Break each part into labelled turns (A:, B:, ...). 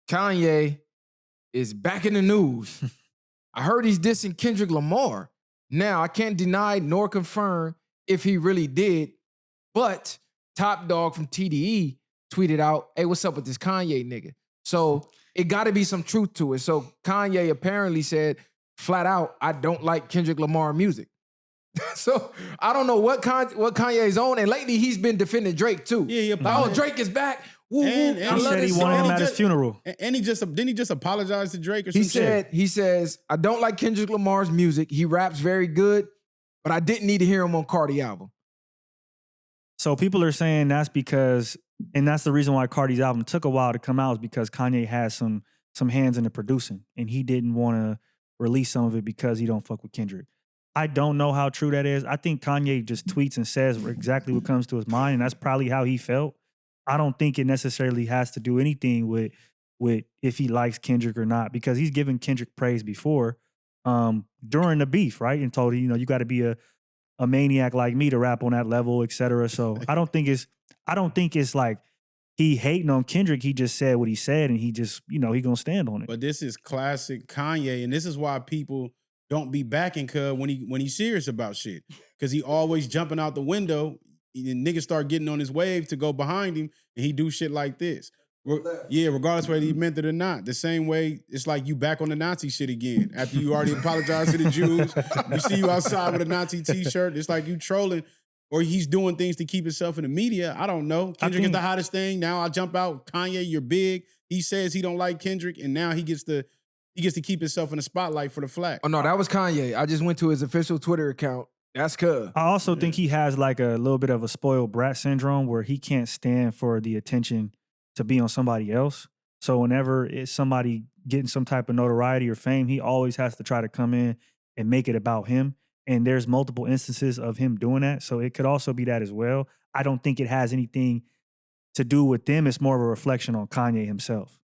A: Kanye is back in the news. I heard he's dissing Kendrick Lamar. Now, I can't deny nor confirm if he really did, but Top Dog from TDE tweeted out, hey, what's up with this Kanye nigga? So it got to be some truth to it. So Kanye apparently said flat out, I don't like Kendrick Lamar music. So I don't know what Kanye's on. And lately he's been defending Drake too.
B: Yeah,
A: like, oh, Drake is back. Woo,
C: and
A: I
C: he
A: love
C: said
A: this
C: he wanted
A: song.
C: him at his funeral.
B: And didn't he just apologize to Drake or something?
A: He says, I don't like Kendrick Lamar's music. He raps very good, but I didn't need to hear him on Cardi album.
C: So people are saying that's because, and that's the reason why Cardi's album took a while to come out, is because Kanye has some hands in the producing, and he didn't want to release some of it because he don't fuck with Kendrick. I don't know how true that is. I think Kanye just tweets and says exactly what comes to his mind, and that's probably how he felt. I don't think it necessarily has to do anything with if he likes Kendrick or not, because he's given Kendrick praise before during the beef, right? And told him, you got to be a maniac like me to rap on that level, et cetera. So I don't think it's like he hating on Kendrick. He just said what he said, and he just, he gonna stand on it.
B: But this is classic Kanye, and this is why people don't be backing Cub when he's serious about shit, because he always jumping out the window. And niggas start getting on his wave to go behind him, and he do shit like this. Regardless whether he meant it or not. The same way, it's like you back on the Nazi shit again. After you already apologized to the Jews, we see you outside with a Nazi t-shirt. It's like you trolling, or he's doing things to keep himself in the media. I don't know. Kendrick is the hottest thing. Now I jump out. Kanye, you're big. He says he don't like Kendrick, and now he gets to keep himself in the spotlight for the flag.
A: Oh no, that was Kanye. I just went to his official Twitter account. That's Cub.
C: I also think he has like a little bit of a spoiled brat syndrome where he can't stand for the attention to be on somebody else. So whenever it's somebody getting some type of notoriety or fame, he always has to try to come in and make it about him. And there's multiple instances of him doing that. So it could also be that as well. I don't think it has anything to do with them. It's more of a reflection on Kanye himself.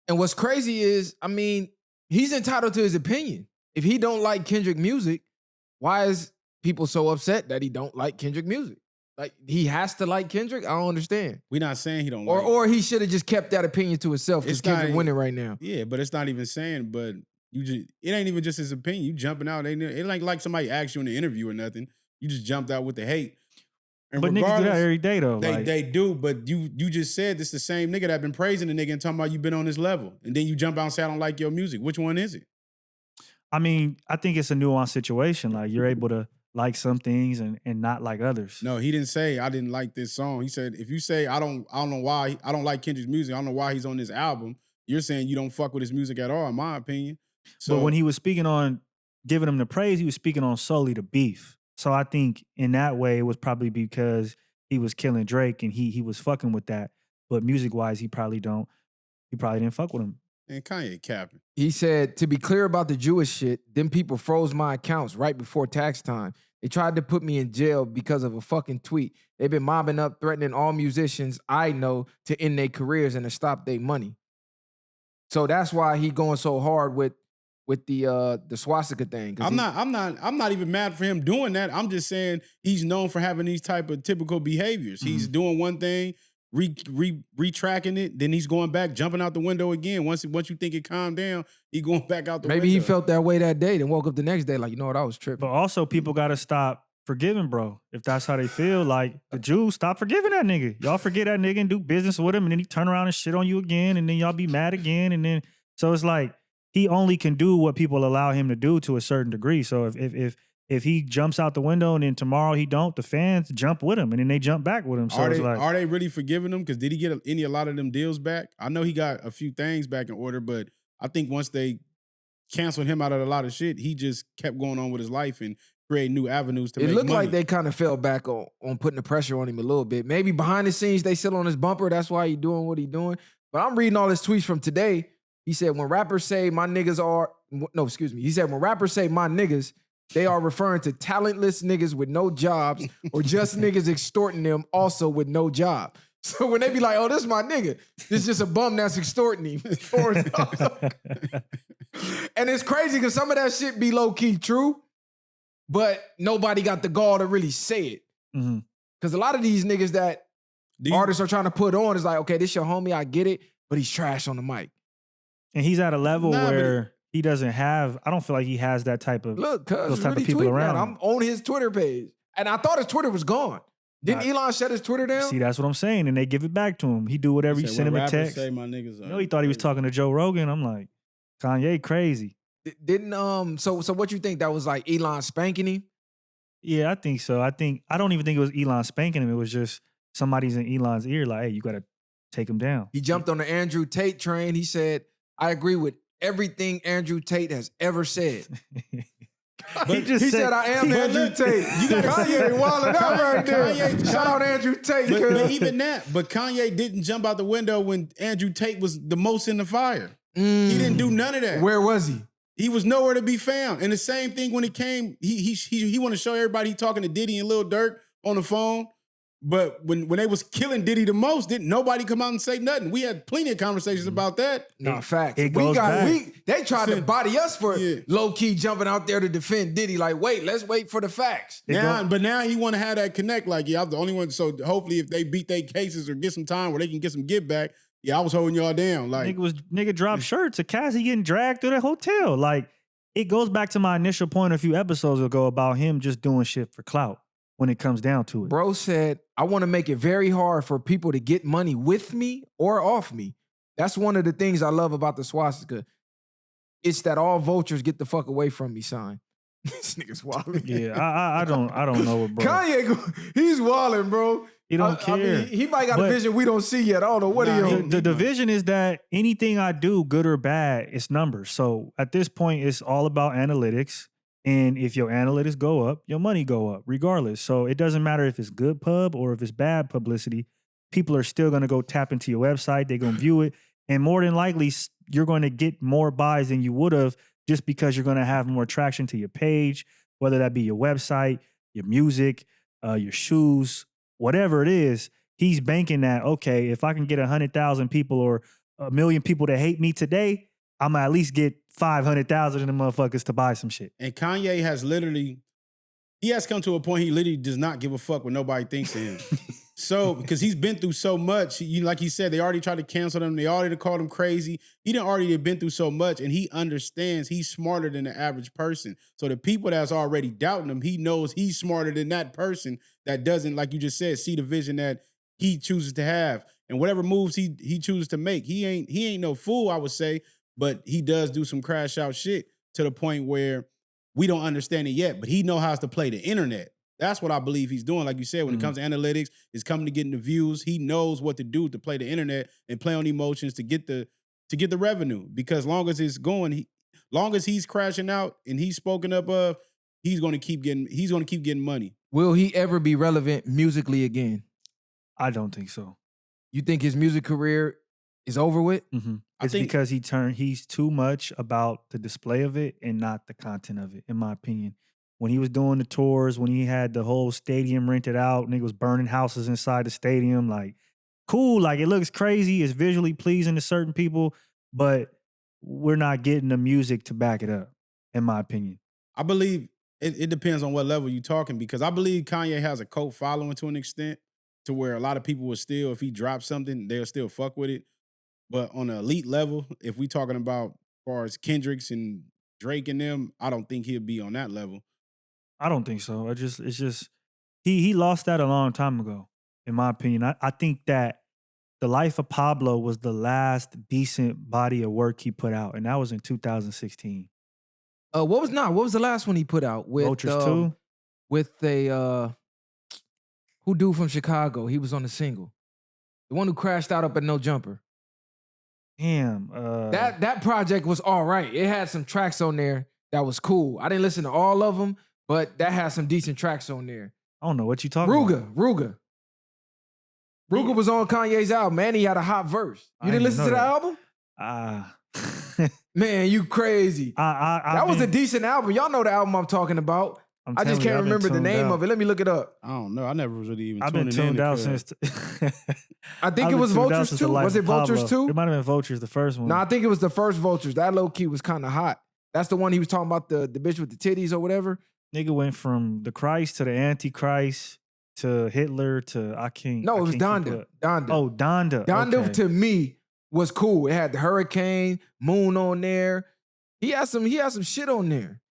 A: And what's crazy is, I mean, he's entitled to his opinion. If he don't like Kendrick music, why is people so upset that he don't like Kendrick music? Like, he has to like Kendrick? I don't understand.
B: We're not saying he don't like
A: Or he should have just kept that opinion to himself because Kendrick winning right now.
B: Yeah, but it's not even saying, but it ain't even just his opinion. You jumping out. It ain't like somebody asked you in the interview or nothing. You just jumped out with the hate. And
C: but niggas do that every day though.
B: They do, but you just said this the same nigga that been praising the nigga and talking about you been on this level. And then you jump out and say, I don't like your music. Which one is it?
C: I mean, I think it's a nuanced situation. Like, you're able to like some things and not like others.
B: No, he didn't say I didn't like this song. He said, if you say I don't know why, I don't like Kendrick's music, I don't know why he's on this album, you're saying you don't fuck with his music at all, in my opinion. So,
C: but when he was speaking on giving him the praise, he was speaking on solely the beef. So I think in that way it was probably because he was killing Drake and he was fucking with that. But music-wise, he probably didn't fuck with him.
B: And Kanye capping.
A: He said, to be clear about the Jewish shit, them people froze my accounts right before tax time. They tried to put me in jail because of a fucking tweet. They've been mobbing up, threatening all musicians I know to end their careers and to stop their money. So that's why he going so hard with the swastika thing.
B: I'm not even mad for him doing that. I'm just saying he's known for having these type of typical behaviors. Mm-hmm. He's doing one thing, retracking it, then he's going back, jumping out the window again. Once you think it calmed down, he going back out the window.
A: Maybe he felt that way that day, then woke up the next day like, you know what, I was tripping.
C: But also people got to stop forgiving, bro. If that's how they feel, like the Jews, stop forgiving that nigga. Y'all forget that nigga and do business with him, and then he turn around and shit on you again, and then y'all be mad again, and then so it's like he only can do what people allow him to do to a certain degree. So if he jumps out the window and then tomorrow he don't, the fans jump with him and then they jump back with him. So
B: are they really forgiving him? Because did he get a lot of them deals back? I know he got a few things back in order, but I think once they canceled him out of a lot of shit, he just kept going on with his life and create new avenues to make money.
A: It looked like they kind of fell back on putting the pressure on him a little bit. Maybe behind the scenes they sit on his bumper. That's why he doing what he doing. But I'm reading all his tweets from today. He said, when rappers say my niggas are, no, excuse me. He said, when rappers say my niggas, they are referring to talentless niggas with no jobs or just niggas extorting them also with no job. So when they be like, oh, this is my nigga, this is just a bum that's extorting him. And it's crazy because some of that shit be low-key true, but nobody got the gall to really say it. Because a lot of these niggas that artists are trying to put on is like, okay, this your homie, I get it. but he's trash on the mic.
C: And he's at a level
B: Nah, but
C: where he doesn't have. I don't feel like he has that type of
A: Look, cuz
C: those type
A: really
C: of people
A: tweeting
C: around
A: that.
C: him.
A: I'm on his Twitter page. And I thought his Twitter was gone. Didn't Elon shut his Twitter down?
C: See, that's what I'm saying, and they give it back to him. He do whatever. You
B: Said,
C: send him
B: when
C: a
B: rappers
C: text.
B: Say my niggas
C: You know, he thought he was talking to Joe Rogan. I'm like, Kanye crazy.
A: Didn't so what you think, that was like Elon spanking him?
C: Yeah, I think so. I don't even think it was Elon spanking him. It was just somebody's in Elon's ear, like, hey, you got to take him down.
A: He jumped on the Andrew Tate train. He said, I agree with everything Andrew Tate has ever said. He said, I am Andrew Tate. You got Kanye wilding out right there. Shout out Andrew Tate.
B: But even that, but Kanye didn't jump out the window when Andrew Tate was the most in the fire. He didn't do none of that.
A: Where was he?
B: He was nowhere to be found. And the same thing when it came, he want to show everybody he talking to Diddy and Lil Durk on the phone. But when they was killing Diddy the most, didn't nobody come out and say nothing. We had plenty of conversations about that.
A: No, facts.
C: It goes back.
A: They tried to body us for low-key jumping out there to defend Diddy. Like, wait, let's wait for the facts.
B: But now he want to have that connect. Like, yeah, I'm the only one. So hopefully if they beat their cases or get some time where they can get some get back, yeah, I was holding y'all down. Like,
C: nigga dropped shirts. A Cassie getting dragged through the hotel. Like, it goes back to my initial point a few episodes ago about him just doing shit for clout when it comes down to it.
A: Bro said, I want to make it very hard for people to get money with me or off me. That's one of the things I love about the swastika. It's that all vultures get the fuck away from me sign. This nigga's wilding.
C: Yeah, I don't know it, bro.
A: Kanye, he's wilding, bro.
C: He don't care.
A: I mean, he might got a vision we don't see yet. I don't know what he on.
C: The vision is that anything I do, good or bad, it's numbers. So at this point, it's all about analytics. And if your analytics go up, your money go up, regardless. So it doesn't matter if it's good pub or if it's bad publicity. People are still going to go tap into your website. They're going to view it. And more than likely, you're going to get more buys than you would have just because you're going to have more traction to your page, whether that be your website, your music, your shoes, whatever it is. He's banking that, okay, if I can get 100,000 people or 1 million people to hate me today, I'm going to at least get 500,000 of them motherfuckers to buy some shit.
B: And Kanye has come to a point he literally does not give a fuck what nobody thinks of him. So, because he's been through so much, like he said, they already tried to cancel him. They already called him crazy. He done already been through so much, and he understands he's smarter than the average person. So the people that's already doubting him, he knows he's smarter than that person that doesn't, like you just said, see the vision that he chooses to have. And whatever moves he chooses to make, he ain't no fool, I would say, but he does do some crash out shit to the point where we don't understand it yet, but he knows how to play the internet. That's what I believe he's doing. Like you said, when it comes to analytics, it's coming to getting the views. He knows what to do to play the internet and play on emotions to get the revenue. Because long as it's going, long as he's crashing out and he's spoken up of, he's going to keep getting money.
A: Will he ever be relevant musically again?
C: I don't think so.
A: You think his music career is over with?
C: Mm-hmm. It's because he's too much about the display of it and not the content of it, in my opinion. When he was doing the tours, when he had the whole stadium rented out, and he was burning houses inside the stadium, like, cool, like, it looks crazy, it's visually pleasing to certain people, but we're not getting the music to back it up, in my opinion.
B: I believe it depends on what level you're talking, because I believe Kanye has a cult following to an extent to where a lot of people will still, if he drops something, they'll still fuck with it. But on an elite level, if we talking about as far as Kendricks and Drake and them, I don't think he'll be on that level.
C: I don't think so. It's just he lost that a long time ago, in my opinion. I think that The Life of Pablo was the last decent body of work he put out, and that was in 2016.
A: What was the last one he put out with
C: Vultures 2?
A: With a who dude from Chicago? He was on the single. The one who crashed out up at No Jumper.
C: Damn.
A: That project was all right. It had some tracks on there that was cool. I didn't listen to all of them, but that had some decent tracks on there.
C: I don't know what you talking about.
A: Ruga was on Kanye's album, man. He had a hot verse. You didn't listen to the album? Man, you crazy. That was a decent album. Y'all know the album I'm talking about. I just can't remember the name of it. Let me look it up.
B: I don't know. I never was really even
C: I've been tuned out since...
A: I think it was Vultures 2. Was it Vultures 2?
C: It might have been Vultures, the first one.
A: No, I think it was the first Vultures. That low-key was kind of hot. That's the one he was talking about, the bitch with the titties or whatever.
C: Nigga went from the Christ to the Antichrist to Hitler to I can't.
A: No, it was Donda.
C: Oh, Donda.
A: Donda
C: okay.
A: to me was cool. It had the hurricane, moon on there. He had some shit on there.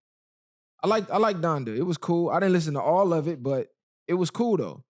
A: I like Donda. It was cool. I didn't listen to all of it, but it was cool though.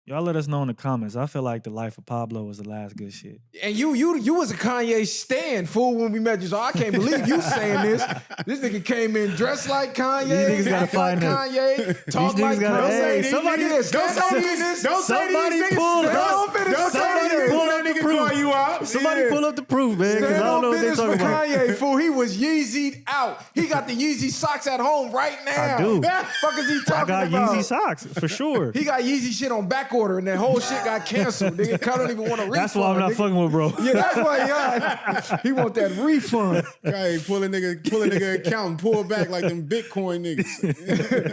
C: Y'all let us know in the comments. I feel like The Life of Pablo was the last good shit.
A: And you was a Kanye stan, fool, when we met you. So I can't believe you saying this. This nigga came in dressed like Kanye,
C: These niggas gotta
A: act like
C: find a-
A: Kanye, talk
C: These
A: like
C: niggas gotta-
A: Kanye.
C: hey,
A: Somebody
C: somebody-
A: stand on business.
B: Don't say
C: Somebody
B: these
C: pull
B: niggas.
C: up-
B: Don't
C: somebody
B: say
C: pull
B: that
C: up the
B: nigga
C: proof.
B: call you out.
C: Somebody
B: Yeah.
C: pull up the proof, man, because I
A: Stand
C: don't
A: on
C: know what they
A: business
C: talking
A: for
C: about.
A: Kanye, fool. He was Yeezy'd out. He got the Yeezy socks at home right now.
C: I do.
A: Fuck is he talking
C: I got
A: about?
C: Yeezy socks, for sure.
A: He got Yeezy shit on back order, and that whole shit got canceled. Nigga, I don't even want a refund.
C: That's why I'm not
A: nigga.
C: fucking with bro.
A: Yeah, that's why he want that refund.
B: Hey, pull a nigga account and pull back like them Bitcoin niggas.